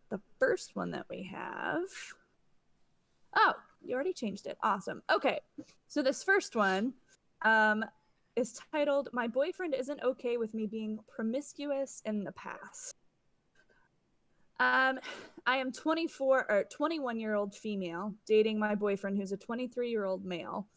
the first one that we have. Oh, you already changed it. Awesome. Okay. So this first one is titled, My Boyfriend Isn't Okay with Me Being Promiscuous in the Past. I am 21-year-old female dating my boyfriend who's a 23-year-old male.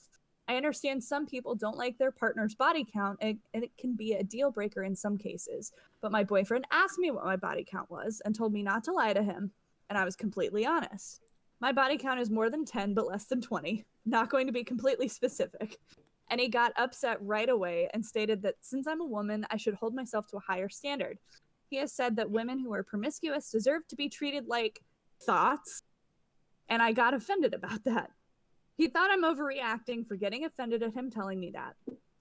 I understand some people don't like their partner's body count, and it can be a deal breaker in some cases. But my boyfriend asked me what my body count was and told me not to lie to him, and I was completely honest. My body count is more than 10, but less than 20. Not going to be completely specific. And he got upset right away and stated that since I'm a woman, I should hold myself to a higher standard. He has said that women who are promiscuous deserve to be treated like thoughts, and I got offended about that. He thought I'm overreacting for getting offended at him telling me that.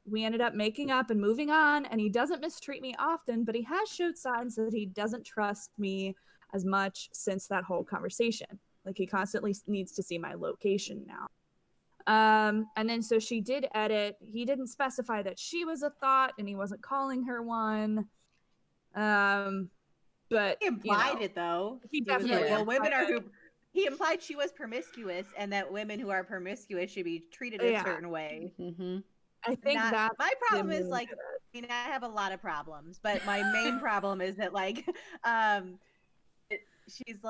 We ended up making up and moving on, and he doesn't mistreat me often, but he has showed signs that he doesn't trust me as much since that whole conversation. Like, he constantly needs to see my location now. And then so she did edit. He didn't specify that she was a thought, and he wasn't calling her one. But he implied it though. He definitely well, women are who. He implied she was promiscuous, and that women who are promiscuous should be treated a certain way. Mm-hmm. I think that my problem is like, I mean, I have a lot of problems, but my main problem is that like, he's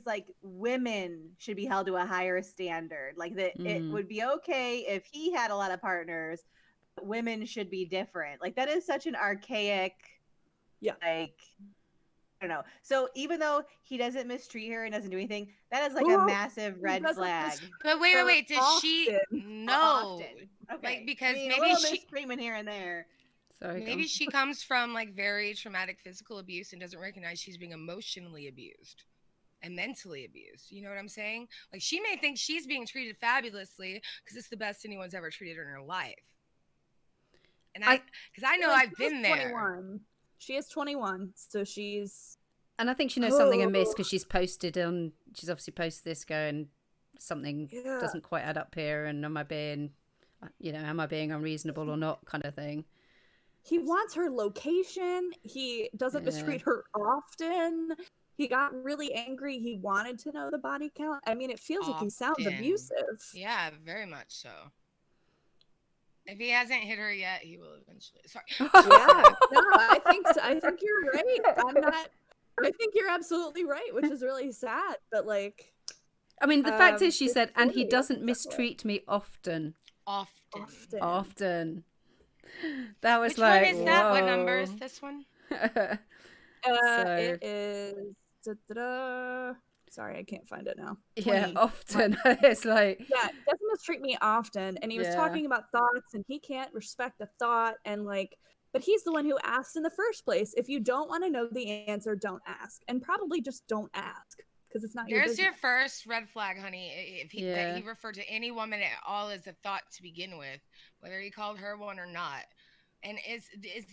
like, women should be held to a higher standard. Like that, it would be okay if he had a lot of partners. But women should be different. Like that is such an archaic, like. I don't know. So even though he doesn't mistreat her and doesn't do anything, that is like a massive red flag. But wait, does she know? Okay. Like, because maybe she screaming here and there. Sorry, maybe she comes from like very traumatic physical abuse and doesn't recognize she's being emotionally abused and mentally abused. You know what I'm saying? Like, she may think she's being treated fabulously because it's the best anyone's ever treated her in her life. And because I know I've been there. 21. She is 21, so she's... And I think she knows something amiss because she's obviously posted this going, something doesn't quite add up here, and am I being unreasonable or not, kind of thing. He wants her location. He doesn't mistreat her often. He got really angry. He wanted to know the body count. I mean, it feels like he sounds abusive. Yeah, very much so. If he hasn't hit her yet, he will eventually. Sorry. I think you're right. I think you're absolutely right, which is really sad. But like, I mean, the fact is, she said, and he doesn't mistreat me often. Often. That was Which like, one is that? What number is this one? It is. Sorry, I can't find it now. 20. Yeah, often. It's like... Yeah, he doesn't mistreat me often. And he was talking about thoughts, and he can't respect a thought. And like, but he's the one who asked in the first place. If you don't want to know the answer, don't ask. And probably just don't ask, because it's not your business. There's your first red flag, honey. If that he referred to any woman at all as a thought to begin with, whether he called her one or not. And is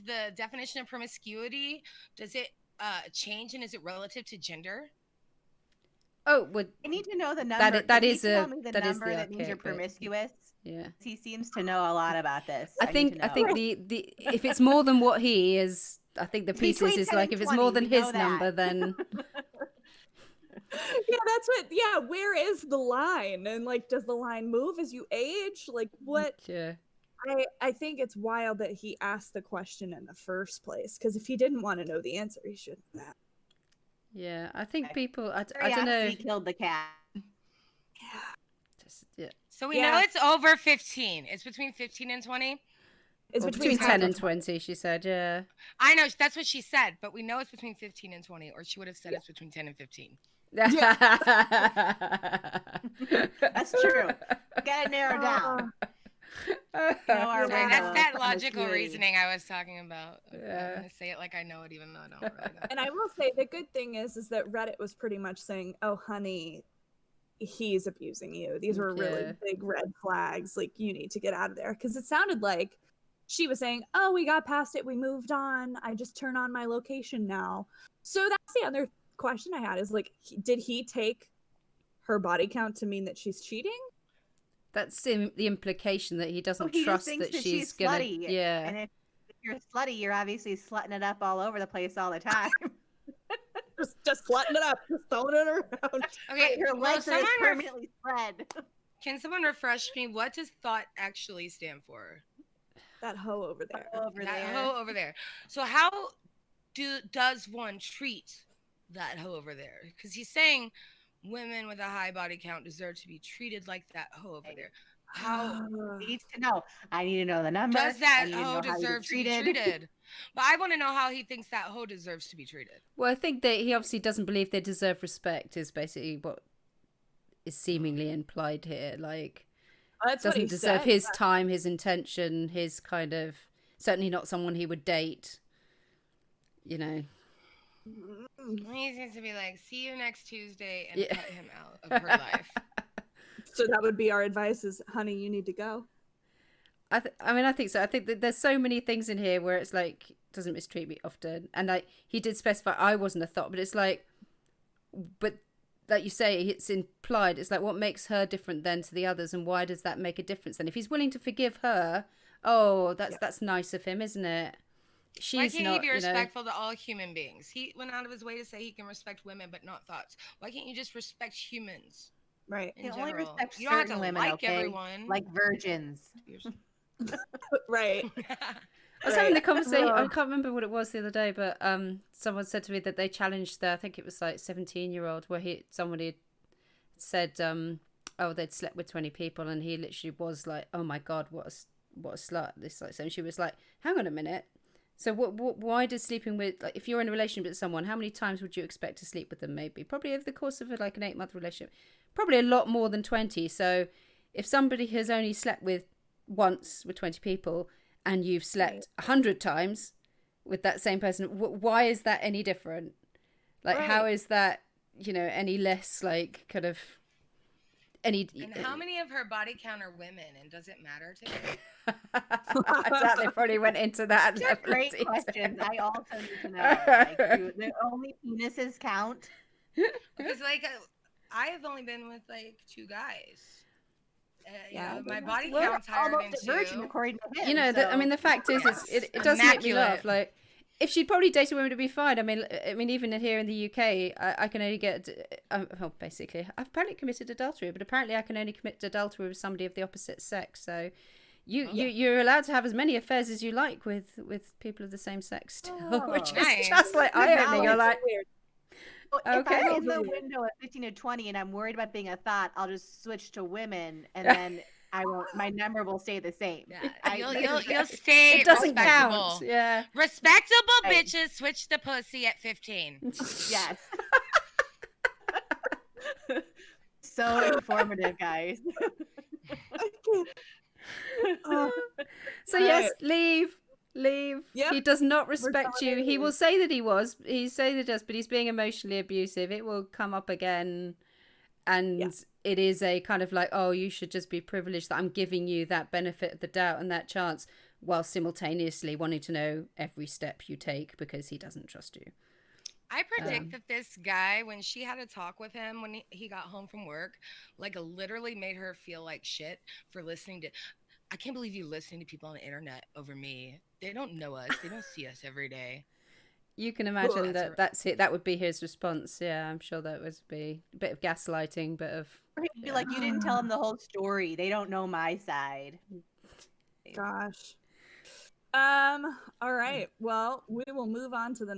the definition of promiscuity, does it change, and is it relative to gender? Oh, well, I need to know the number. That is the number that means you're promiscuous. Yeah, he seems to know a lot about this. I think the if it's more than what he is, I think the pieces is like, if it's more than his number, then that's what. Yeah, where is the line? And like, does the line move as you age? Like, what? Yeah. I think it's wild that he asked the question in the first place, because if he didn't want to know the answer, he shouldn't have. Yeah, I think people. I don't know. He killed the cat. Yeah. So we know it's over 15. It's between 15 and 20. It's between 10 and 20. She said, yeah. I know that's what she said, but we know it's between 15 and 20, or she would have said it's between 10 and 15. Yeah. That's true. Gotta narrow down. That's that logical reasoning I was talking about. I'm gonna say it like I know it, even though I don't really know. And I will say the good thing is that Reddit was pretty much saying, "Oh, honey, he's abusing you. These were really big red flags. Like, you need to get out of there." Because it sounded like she was saying, "Oh, we got past it. We moved on. I just turn on my location now." So that's the other question I had, is like, did he take her body count to mean that she's cheating? That's the implication, that he doesn't trust that she's gonna. Slutty. Yeah. And if you're slutty, you're obviously slutting it up all over the place all the time. just flatten it up, just throwing it around. Okay, Your well, legs are just permanently spread. can someone refresh me? What does thought actually stand for? That hoe over there. That hoe over there. So how does one treat that hoe over there? Because he's saying women with a high body count deserve to be treated like that hoe over there. How I need to know. I need to know the number. does that I need to hoe know how deserve to be treated. treated? But I want to know how he thinks that hoe deserves to be treated. Well, I think that he obviously doesn't believe they deserve respect is basically what is seemingly implied here. Like, That's what doesn't he deserve said. his time, his intention, his kind of, certainly not someone he would date, you know. He seems to be like, see you next Tuesday and Yeah. cut him out of her life. So that would be our advice: is, honey, you need to go. I mean, I think so. I think that there's so many things in here where it's like, doesn't mistreat me often. And like, he did specify I wasn't a thought, but it's like, but like you say, it's implied. It's like, what makes her different then to the others, and why does that make a difference? Then if he's willing to forgive her, oh, that's nice of him, isn't it? Why She's can't not, he be you know. respectful to all human beings? He went out of his way to say he can respect women, but not thoughts. Why can't you just respect humans? Right. In You only general? respect You don't have certain to women, like okay? everyone. Like virgins. Right. I was having the conversation. I Ugh. can't remember what it was the other day, but someone said to me that they challenged I think it was like 17-year-old, where somebody had said, oh, they'd slept with 20 people, and he literally was like, oh my god, what a slut. This like, so she was like, hang on a minute. So why does sleeping with, like, if you're in a relationship with someone, how many times would you expect to sleep with them? Maybe probably over the course of like an 8-month relationship, probably a lot more than 20. So if somebody has only slept with once with 20 people, and you've slept 100 times with that same person, why is that any different? Like, how is that, you know, any less like kind of any? And how many of her body count are women, and does it matter to me? I doubt they probably went into that. These are great questions. I also need to know. Like, do the only penises count? Because like I have only been with like 2 guys. You know, my body Well, count's higher than almost a virgin 2. according to him. You know, I mean, the fact is, it does make me laugh. Immaculate. Like, if she'd probably dated women to be fine. I mean, even here in the UK, I can only get, well, basically, I've apparently committed adultery, but apparently I can only commit adultery with somebody of the opposite sex. So you're allowed to have as many affairs as you like with people of the same sex still, which nice. is just like eye-opening. You're like, If okay. I'm in the window at 15 to 20 and I'm worried about being a thought, I'll just switch to women, and then I won't. My number will stay the same. Yeah, you'll stay it doesn't respectable. count. Yeah. Respectable Right. bitches switch the pussy at 15. Yes. So informative, guys. So yes, leave. Yep. He does not respect you. He will say that he say that he does, but he's being emotionally abusive. It will come up again, and it is a kind of like, oh, you should just be privileged that I'm giving you that benefit of the doubt and that chance, while simultaneously wanting to know every step you take because he doesn't trust you. I predict that this guy, when she had a talk with him when he got home from work, like literally made her feel like shit for listening to. I can't believe you listening to people on the internet over me. They don't know us. They don't see us every day. You can imagine that's it. That would be his response. Yeah, I'm sure that would be a bit of gaslighting, bit of. He'd be like, you didn't tell them the whole story. They don't know my side. Gosh. All right. Well, we will move on to the